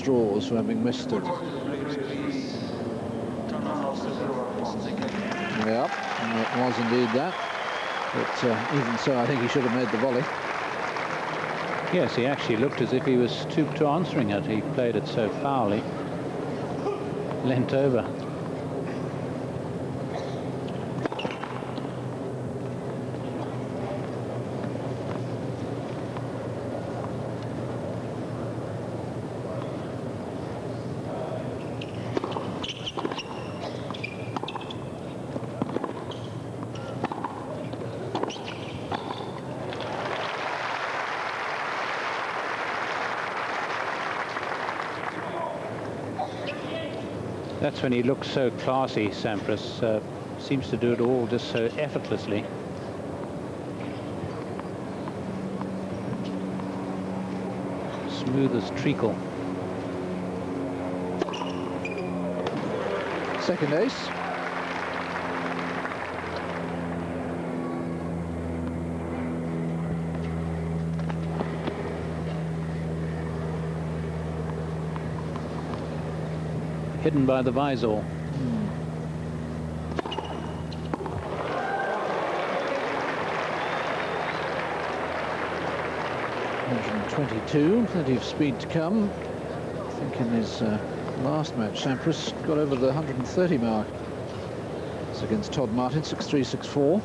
straws for having missed it. Yeah, and it was indeed that. But even so, I think he should have made the volley. Yes, he actually looked as if he was stooped to answering it. He played it so foully. Leant over. That's when he looks so classy, Sampras. Seems to do it all just so effortlessly. Smooth as treacle. Second ace. Hidden by the visor. 122, plenty of speed to come. I think in his last match, Sampras got over the 130 mark. It's against Todd Martin, 6-3, 6-4.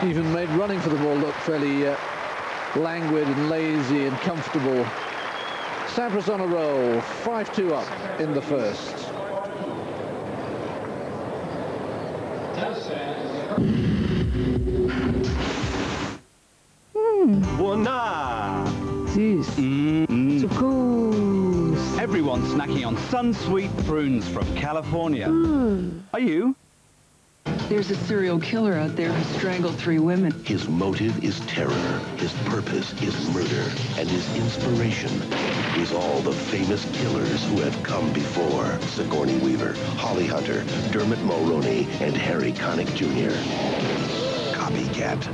Even made running for the ball look fairly languid and lazy and comfortable. Sampras on a roll, 5-2 up in the first. Buona! This so cool. Everyone's snacking on Sun-Sweet prunes from California. Are you? There's a serial killer out there who strangled 3 women. His motive is terror, his purpose is murder, and his inspiration is all the famous killers who have come before. Sigourney Weaver, Holly Hunter, Dermot Mulroney, and Harry Connick Jr. Copycat.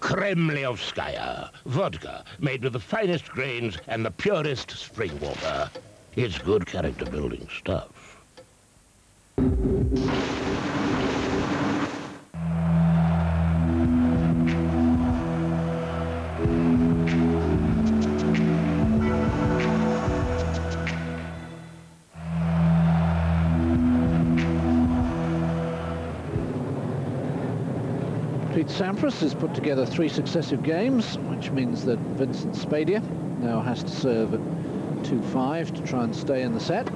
Kremliovskaya vodka, made with the finest grains and the purest spring water. It's good character-building stuff. Sampras has put together 3 successive games, which means that Vincent Spadea now has to serve at 2-5 to try and stay in the set.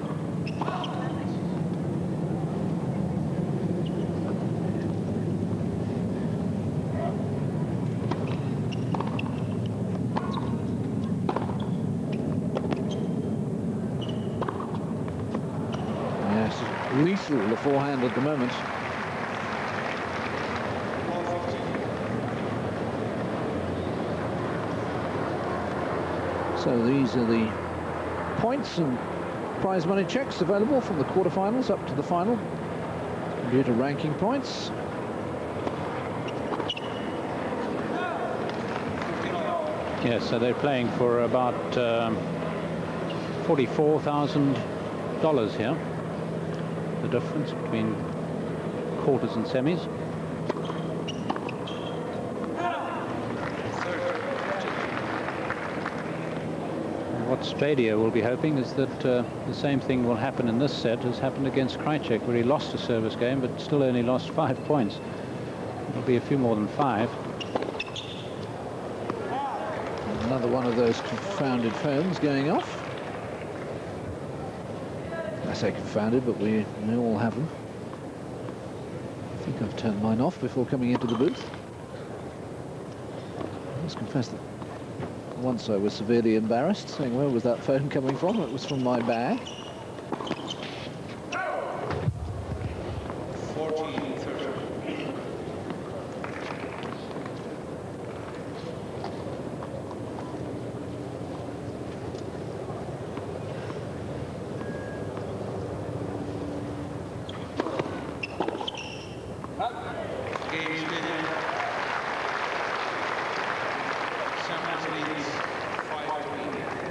Yes, lethal, the forehand at the moment. So these are the points and prize money checks available from the quarterfinals up to the final due to ranking points. Yes, so they're playing for about $44,000 here. The difference between quarters and semis. What Spadea will be hoping is that the same thing will happen in this set as happened against Krajicek, where he lost a service game but still only lost 5 points. It'll be a few more than 5. Another one of those confounded phones going off. I say confounded, but we all have them. think I've turned mine off before coming into the booth. I must confess that once I was severely embarrassed, saying, where was that phone coming from? It was from my bag. 14-30.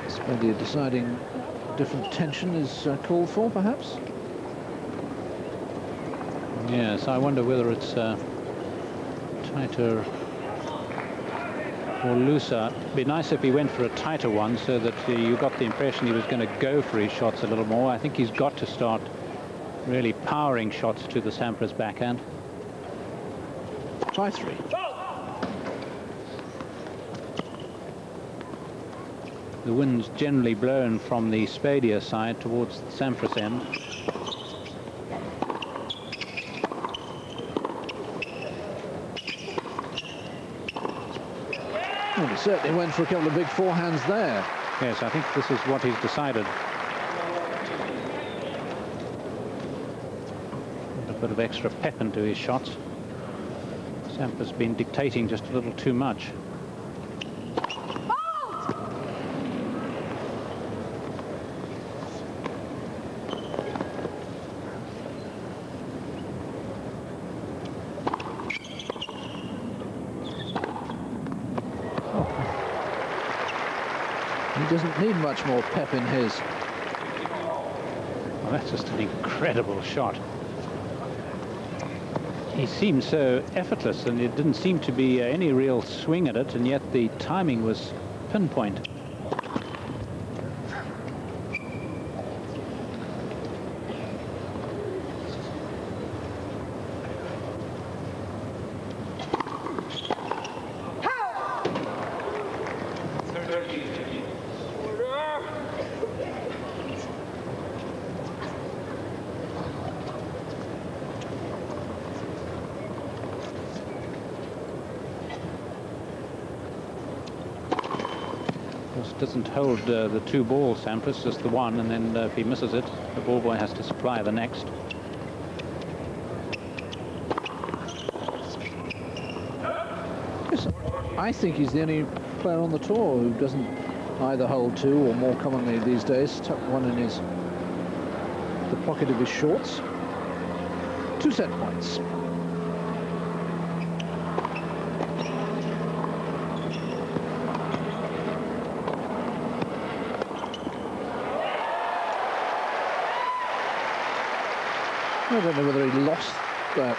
Spadea deciding different tension is called for, perhaps? Yes, I wonder whether it's tighter or looser. It'd be nice if he went for a tighter one so that you got the impression he was going to go for his shots a little more. I think he's got to start really powering shots to the Sampras backhand. 5-3. The wind's generally blown from the Spadea side towards the Sampras end. Well, he certainly went for a couple of big forehands there. Yes, I think this is what he's decided. A bit of extra pep into his shots. Sampras been dictating just a little too much. He doesn't need much more pep in his. Well, that's just an incredible shot. He seemed so effortless, and it didn't seem to be any real swing at it, and yet the timing was pinpoint. Doesn't hold the two balls, Sampras, just the one, and then if he misses it, the ball boy has to supply the next. Yes, I think he's the only player on the tour who doesn't either hold two or, more commonly these days, tuck one in the pocket of his shorts. 2 set points. I don't know whether he lost that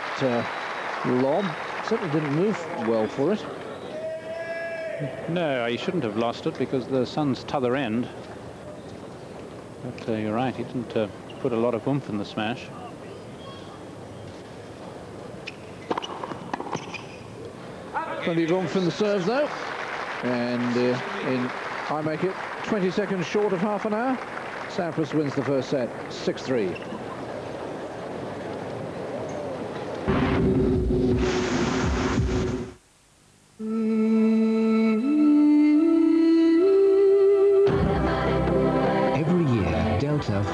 lob. Certainly didn't move well for it. No, he shouldn't have lost it because the sun's t'other end. But you're right, he didn't put a lot of oomph in the smash. Plenty of oomph in the serve, though. And I make it 20 seconds short of half an hour. Sampras wins the first set, 6-3.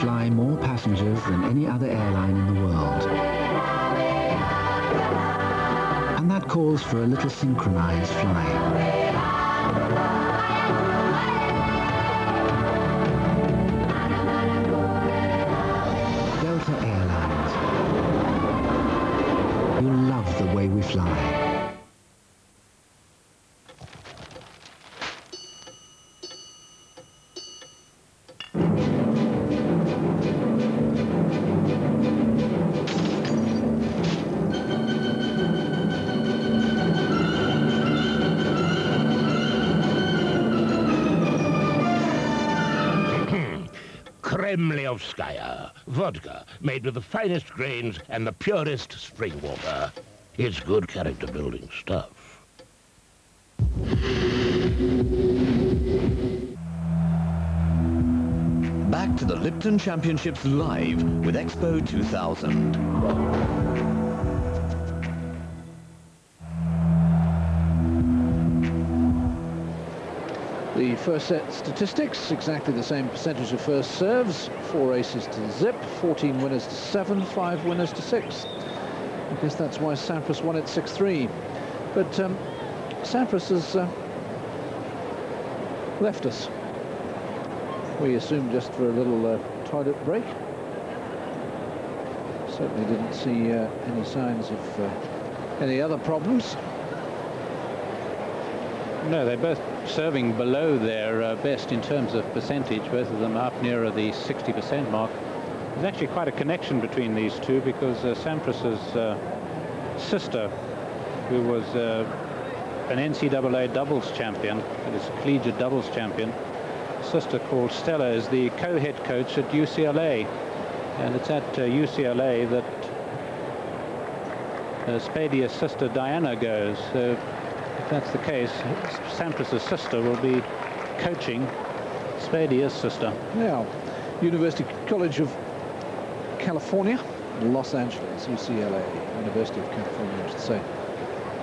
Fly more passengers than any other airline in the world. And that calls for a little synchronized flying. Delta Airlines. You'll love the way we fly. Kremliovskaya vodka, made with the finest grains and the purest spring water. It's good character building stuff. Back to the Lipton Championships live with Expo 2000. the first set statistics, exactly the same percentage of first serves, 4 aces to zip, 14 winners to 7, 5 winners to 6. I guess that's why Sampras won it 6-3. But Sampras has left us. We assumed just for a little toilet break. Certainly didn't see any signs of any other problems. No, they're both serving below their best in terms of percentage, both of them up nearer the 60% mark. There's actually quite a connection between these two, because Sampras's sister, who was an NCAA doubles champion, that is collegiate doubles champion, sister called Stella, is the co-head coach at UCLA. And it's at UCLA that Spadea's sister Diana goes. So if that's the case, Sampras' sister will be coaching Spadea's sister. Now, University College of California, Los Angeles, UCLA, University of California, I should say.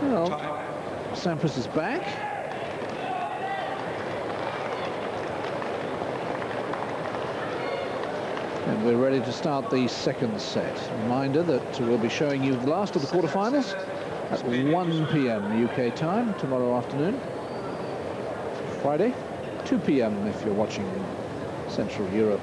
Well, Sampras is back. And we're ready to start the second set. Reminder that we'll be showing you the last of the quarterfinals at 1 p.m. UK time tomorrow afternoon. Friday, 2 p.m. if you're watching Central Europe.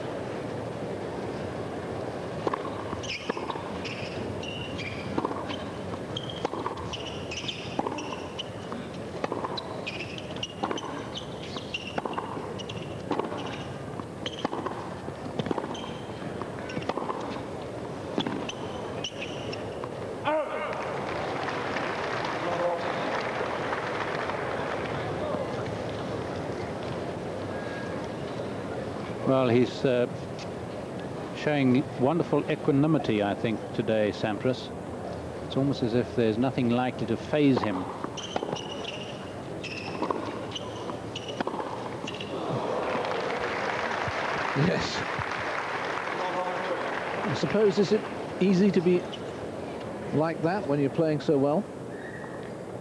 Well, he's showing wonderful equanimity, I think, today, Sampras. It's almost as if there's nothing likely to faze him. Yes. I suppose, is it easy to be like that when you're playing so well?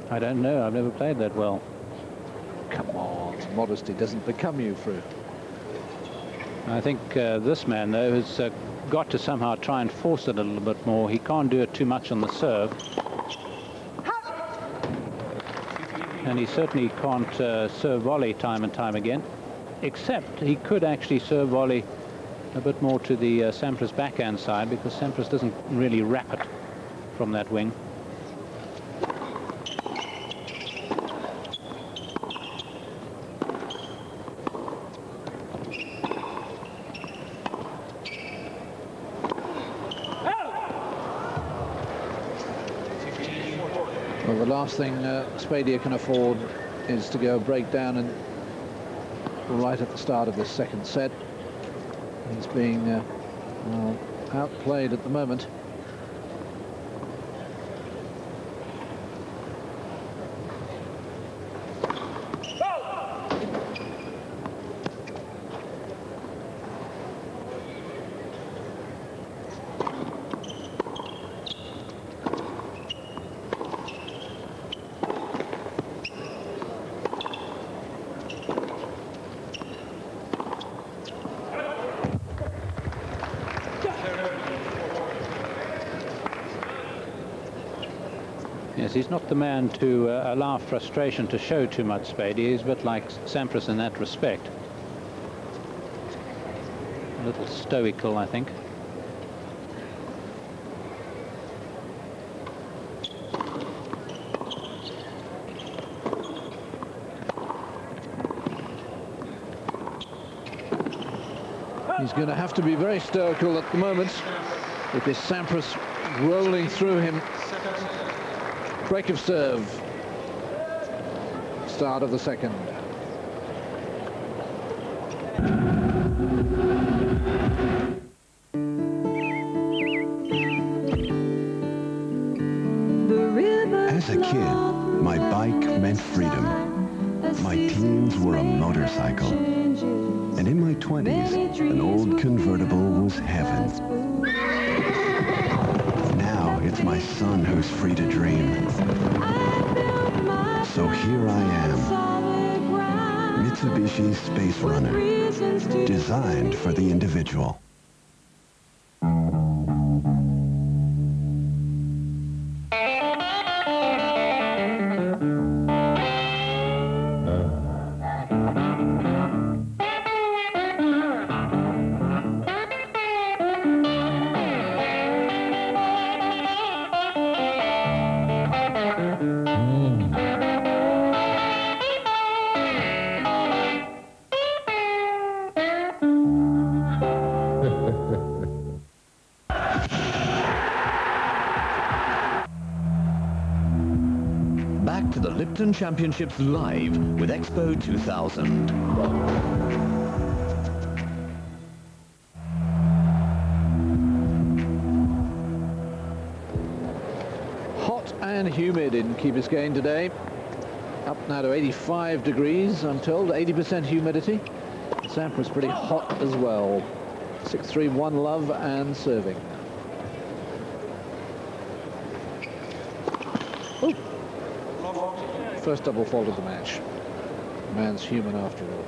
I don't know. I've never played that well. Come on, modesty doesn't become you, Fru. I think this man, though, has got to somehow try and force it a little bit more. He can't do it too much on the serve. And he certainly can't serve volley time and time again, except he could actually serve volley a bit more to the Sampras backhand side, because Sampras doesn't really wrap it from that wing. Well, the last thing Spadea can afford is to go break down and right at the start of this second set. He's being well, outplayed at the moment. Yes, he's not the man to allow frustration to show too much, Spadea. He's a bit like Sampras in that respect. A little stoical, I think. He's going to have to be very stoical at the moment, because Sampras rolling through him. Break of serve. Start of the second. As a kid, my bike meant freedom. My teens were a motorcycle. And in my 20s, an old convertible was heaven. Now it's my son who's free to dream. So here I am, Mitsubishi Space Runner, designed for the individual. Back to the Lipton Championships live with Expo 2000. Hot and humid in Key Biscayne today. Up now to 85 degrees, I'm told, 80% humidity. Sampras pretty hot as well. 6-3, 1 love and serving. Ooh. First double fault of the match. Man's human after all.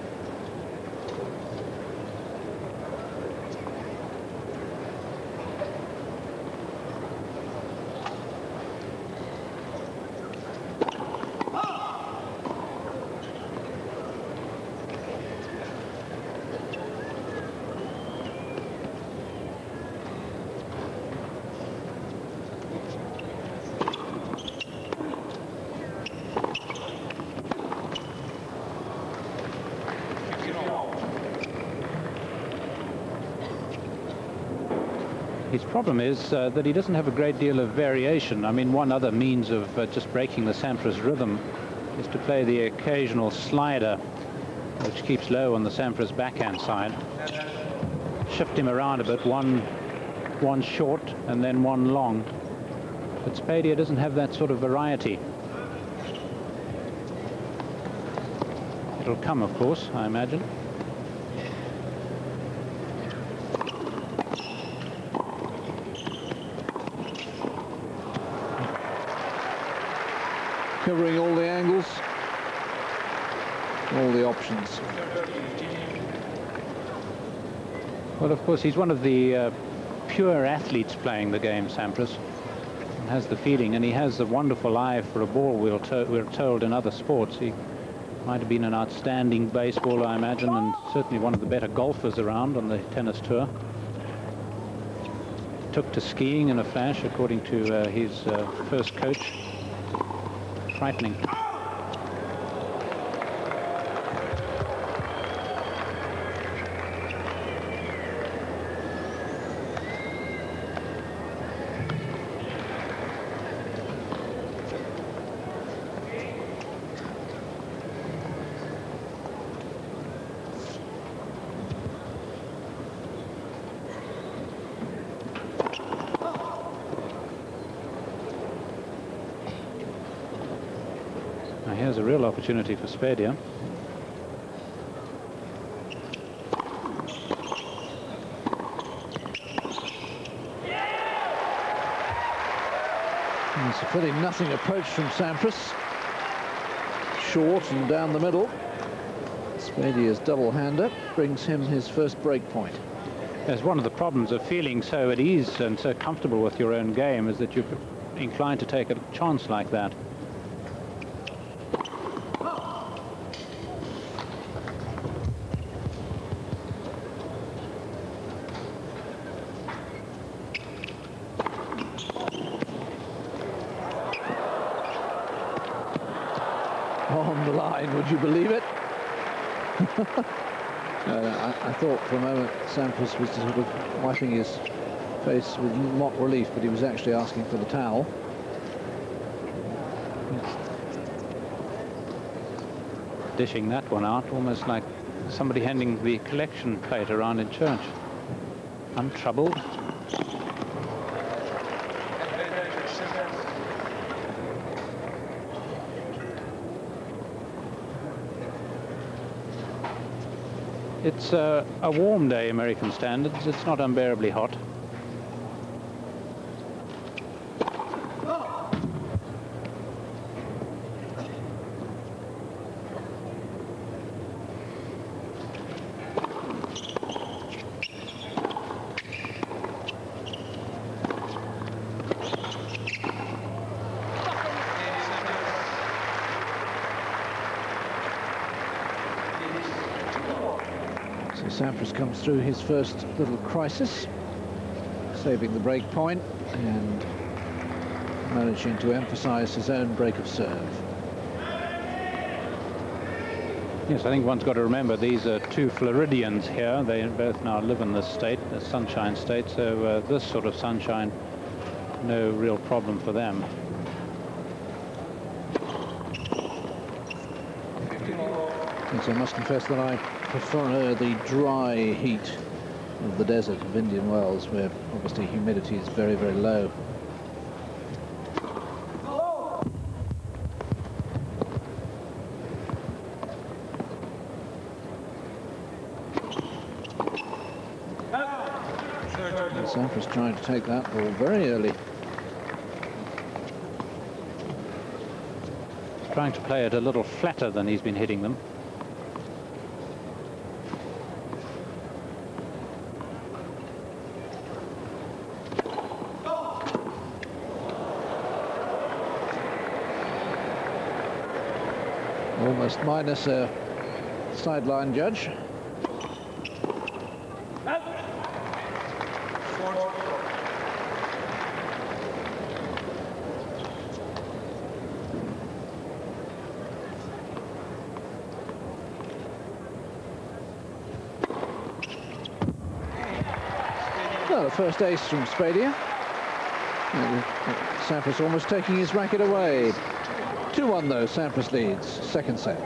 His problem is that he doesn't have a great deal of variation. I mean, one other means of just breaking the Sampras rhythm is to play the occasional slider, which keeps low on the Sampras backhand side. Shift him around a bit, one short and then one long. But Spadea doesn't have that sort of variety. It'll come, of course, I imagine. Covering all the angles, all the options. Well, of course, he's one of the pure athletes playing the game, Sampras. And has the feeling, and he has a wonderful eye for a ball, we're told in other sports. He might have been an outstanding baseballer, I imagine, and certainly one of the better golfers around on the tennis tour. Took to skiing in a flash, according to his first coach. Frightening. Now here's a real opportunity for Spadea. It's a pretty nothing approach from Sampras. Short and down the middle. Spadea's double-hander brings him his first break point. As one of the problems of feeling so at ease and so comfortable with your own game is that you're inclined to take a chance like that. On the line, would you believe it? I thought for a moment Sampras was sort of wiping his face with mock relief, but he was actually asking for the towel. Dishing that one out, almost like somebody handing the collection plate around in church. Untroubled. It's a warm day, American standards. It's not unbearably hot. Sampras comes through his first little crisis, saving the break point and managing to emphasize his own break of serve. Yes, I think one's got to remember these are two Floridians here. They both now live in this state, the Sunshine State, so this sort of sunshine, no real problem for them. Yes, I must confess that I prefer the dry heat of the desert of Indian Wells, where obviously humidity is very, very low. Sampras trying to take that ball very early. Trying to play it a little flatter than he's been hitting them. Almost minus a sideline judge. Well, the first ace from Spadea. Sampras almost taking his racket away. 2-1 though, Sampras leads, second set.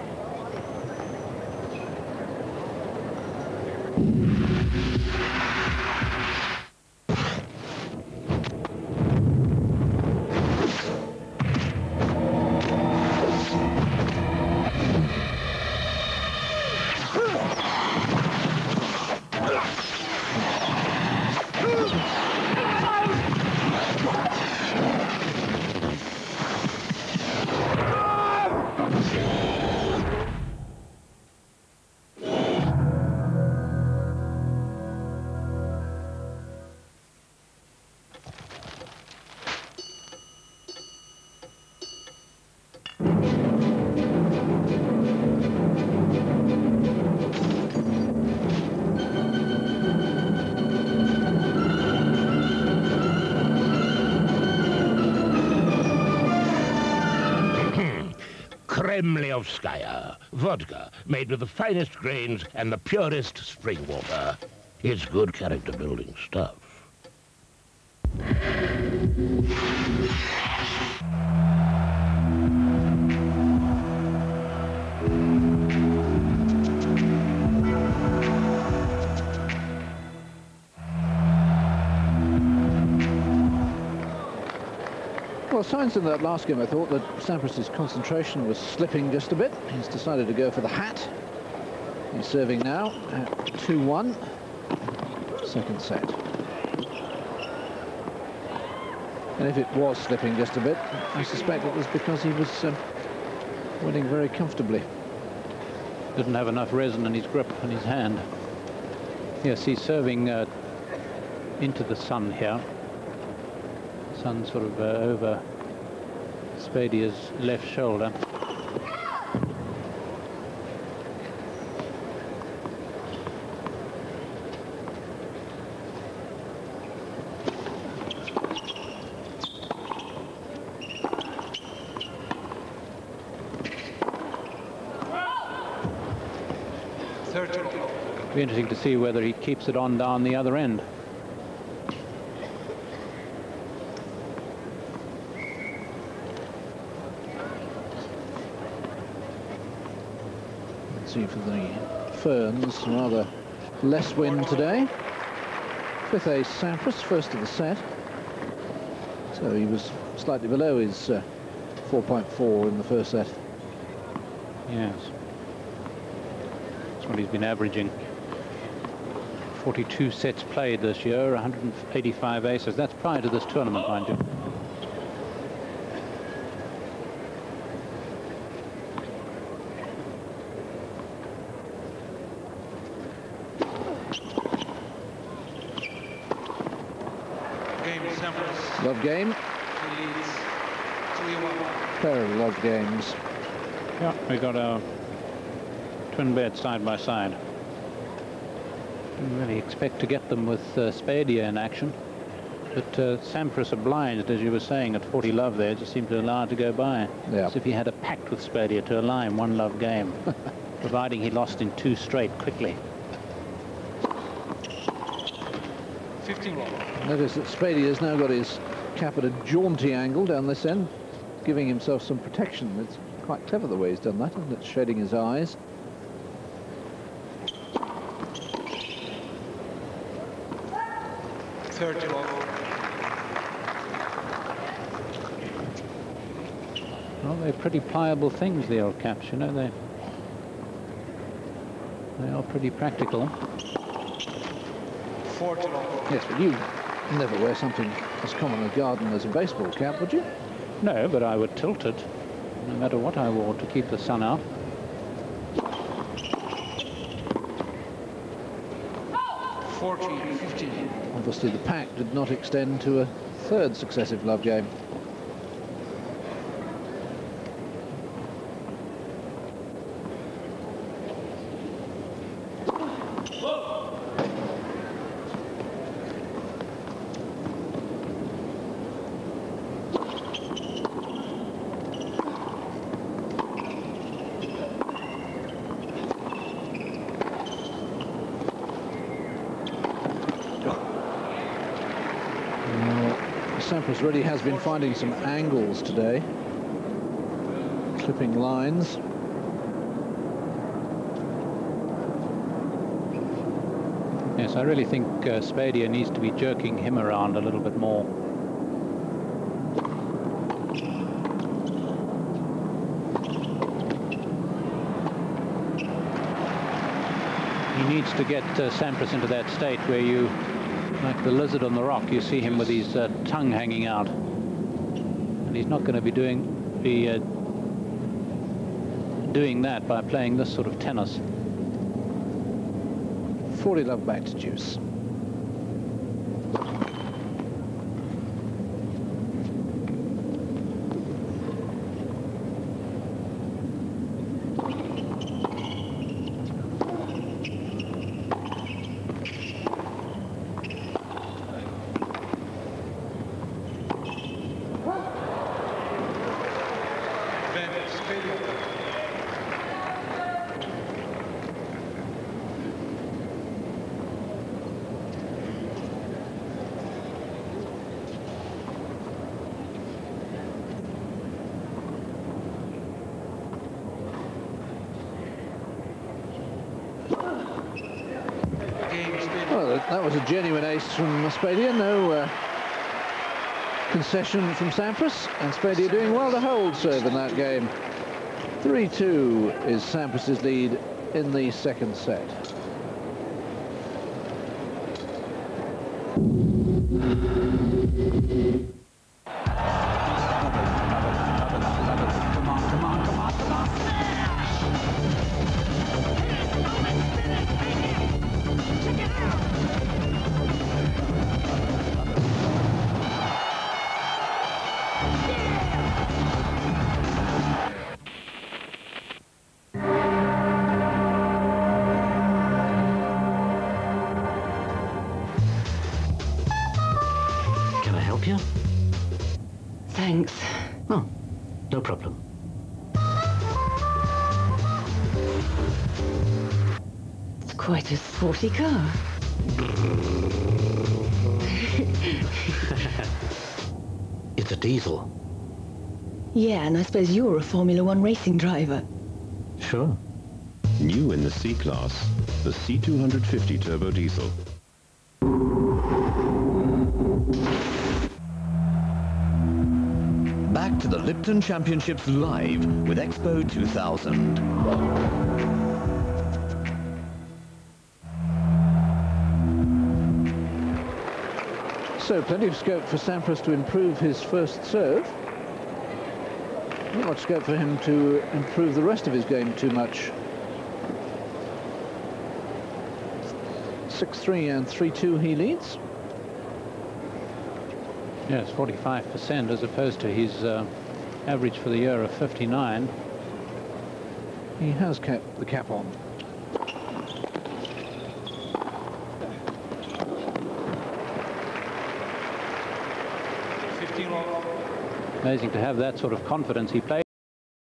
Kremliovskaya, vodka made with the finest grains and the purest spring water. It's good character building stuff. Well, signs in that last game, I thought that Sampras' concentration was slipping just a bit. He's decided to go for the hat. He's serving now at 2-1, second set. And if it was slipping just a bit, I suspect it was because he was winning very comfortably. Didn't have enough resin in his grip and his hand. Yes, he's serving into the sun here. Sun sort of over Spadea's left shoulder. Be interesting to see whether he keeps it on down the other end. See for the Ferns, rather less wind today. Fifth ace Sampras, first of the set. So he was slightly below his 4.4 in the first set. Yes. That's what he's been averaging. 42 sets played this year, 185 aces. That's prior to this tournament, mind you. Love game. Pair of love games. Yeah, we got our twin beds side by side. Didn't really expect to get them with Spadea in action. But Sampras obliged, as you were saying, at 40 love there, just seemed to allow it to go by. Yeah. As if he had a pact with Spadea to allow him 1 love game, providing he lost in 2 straight quickly. 15 love. Notice that Spadea has now got his cap at a jaunty angle down this end, giving himself some protection. It's quite clever the way he's done that, isn't it? Shading his eyes. Well, they're pretty pliable things, the old caps, you know. They are pretty practical. 40 Yes, but you never wear something as common a garden as a baseball cap, would you? No, but I would tilt it, no matter what I wore, to keep the sun out. Obviously, the pack did not extend to a 3rd successive love game. Sampras really has been finding some angles today, clipping lines. Yes, I really think Spadea needs to be jerking him around a little bit more. He needs to get Sampras into that state where you, like the lizard on the rock, you see him with his tongue hanging out, and he's not going to be doing that by playing this sort of tennis. 40 love back to deuce. Well, that was a genuine ace from Spadea. No concession from Sampras, and Spadea doing well to hold serve in that game. 3-2 is Sampras's lead in the 2nd set. Thanks. Oh, no problem. It's quite a sporty car. It's a diesel. Yeah, and I suppose you're a Formula One racing driver. Sure. New in the C-Class, the C250 Turbo Diesel. Back to the Lipton Championships live with Expo 2000. So plenty of scope for Sampras to improve his first serve. Not much scope for him to improve the rest of his game too much. 6-3 and 3-2 he leads. Yes, 45% as opposed to his average for the year of 59. He has kept the cap on. Amazing to have that sort of confidence. He played